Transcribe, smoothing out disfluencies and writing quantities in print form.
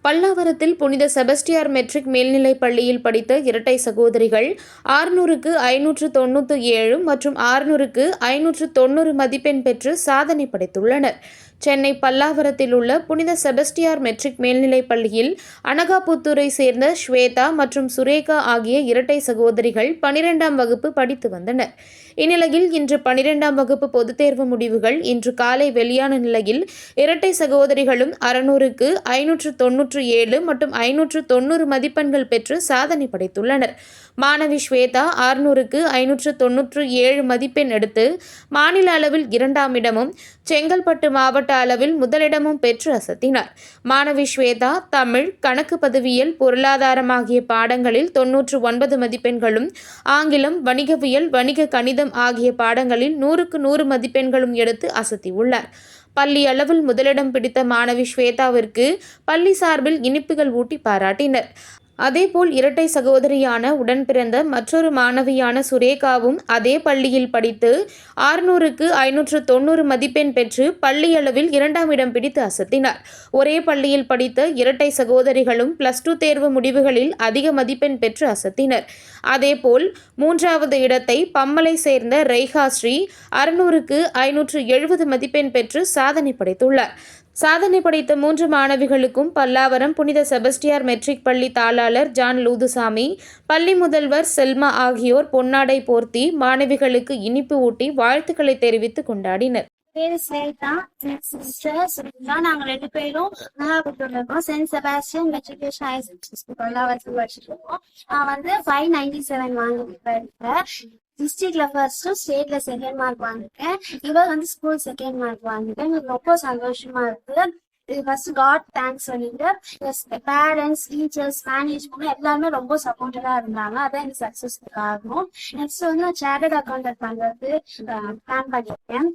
பல்லாவரத்தில் புனித செபஸ்டியார் மெட்ரிக் மேல்நிலைப் பள்ளியில் படித்த இரட்டை சகோதரிகள் 600க்கு 597 மற்றும் 600க்கு 590 மதிப்பெண் பெற்று சாதனை படைத்துள்ளனர். சென்னை பல்லாவரத்தில் உள்ள புனித செபஸ்டியார் மெட்ரிக் மேல்நிலைப் பள்ளியில் அனகாபுத்தூரை சேர்ந்த ஸ்வேதா மற்றும் சுரேகா ஆகிய இரட்டை சகோதரிகள் 12ஆம் வகுப்பு படித்து வந்தனர். இந்நிலையில் இன்று 12ஆம் வகுப்பு பொதுத் தேர்வு முடிவுகள் இன்று காலை வெளியான நிலையில் இரட்டை சகோதரிகளும் 600க்கு 597 மற்றும் 590 மதிப்பெண்கள் பெற்று சாதனை படைத்துள்ளனர். மாணவி ஸ்வேதா 600க்கு 597 மதிப்பெண் எடுத்து மாநில அளவில் 2ஆம் இடமும், செங்கல்பட்டு மாவட்ட அளவில் முதலிடமும் பெற்று அசத்தினார். மாணவி ஸ்வேதா தமிழ், கணக்கு பதிவியல், பொருளாதாரம் ஆகிய பாடங்களில் 99 மதிப்பெண்களும், ஆங்கிலம், வணிகவியல், வணிக கணிதம் ஆகிய பாடங்களில் 100க்கு 100 மதிப்பெண்களும் எடுத்து அசத்தியுள்ளார். பள்ளி அளவில் முதலிடம் பிடித்த மாணவி ஸ்வேதாவிற்கு பள்ளி சார்பில் இனிப்புகள் ஊட்டி பாராட்டினர். அதேபோல் இரட்டை சகோதரியான உடன் பிறந்த மற்றொரு மாணவியான சுரேகாவும் அதே பள்ளியில் படித்து 600க்கு 590 மதிப்பெண் பெற்று பள்ளி அளவில் 2ஆம் இடம் பிடித்து அசத்தினார். ஒரே பள்ளியில் படித்த இரட்டை சகோதரிகளும் +2 தேர்வு முடிவுகளில் அதிக மதிப்பெண் பெற்று அசத்தினர். அதேபோல் 3வது இடத்தை பம்மலை சேர்ந்த ரேகா ஸ்ரீ 600க்கு 570 மதிப்பெண் பெற்று சாதனை படைத்துள்ளார். சாதனை படைத்த 3 மாணவிகளுக்கும் பல்லாவரம் புனித செபஸ்டியார் மெட்ரிக் பள்ளி தாளாளர் ஜான் லூதுசாமி, பள்ளி முதல்வர் செல்மா ஆகியோர் பொன்னாடை போர்த்தி மாணவிகளுக்கு இனிப்பு ஊட்டி வாழ்த்துக்களை தெரிவித்து கொண்டாடினர். பேரு ஸ்வேதா, நாங்க 2 பேரும் இருக்கோம். Saint Sebastian matriculation higher secondary school பல்லாவரத்தில் படிச்சிருக்கோம். நான் 597 வாங்கிருக்கேன். டிஸ்ட்ரிக்ட்ல ஃபர்ஸ்ட், ஸ்டேட்ல செகண்ட் மார்க் வாங்கிருக்கேன். இவர் ஸ்கூல் செகண்ட் மார்க் வாங்கிருக்கேன். எனக்கு ரொம்ப சந்தோஷமா இருக்கு. ஃபர்ஸ்ட் காட் தேங்க்ஸ் சொல்லிட்டு பேரண்ட்ஸ், டீச்சர்ஸ், மேனேஜ்மெண்ட் எல்லாருமே ரொம்ப சப்போர்ட்டிவா இருந்தாங்க. அதான் எனக்கு சக்சஸ்ஃபுல் ஆகும். நெக்ஸ்ட் நான் சார்ட்டர்ட் அக்கௌண்டன்ட் பண்றது பிளான் பண்ணிருக்கேன்.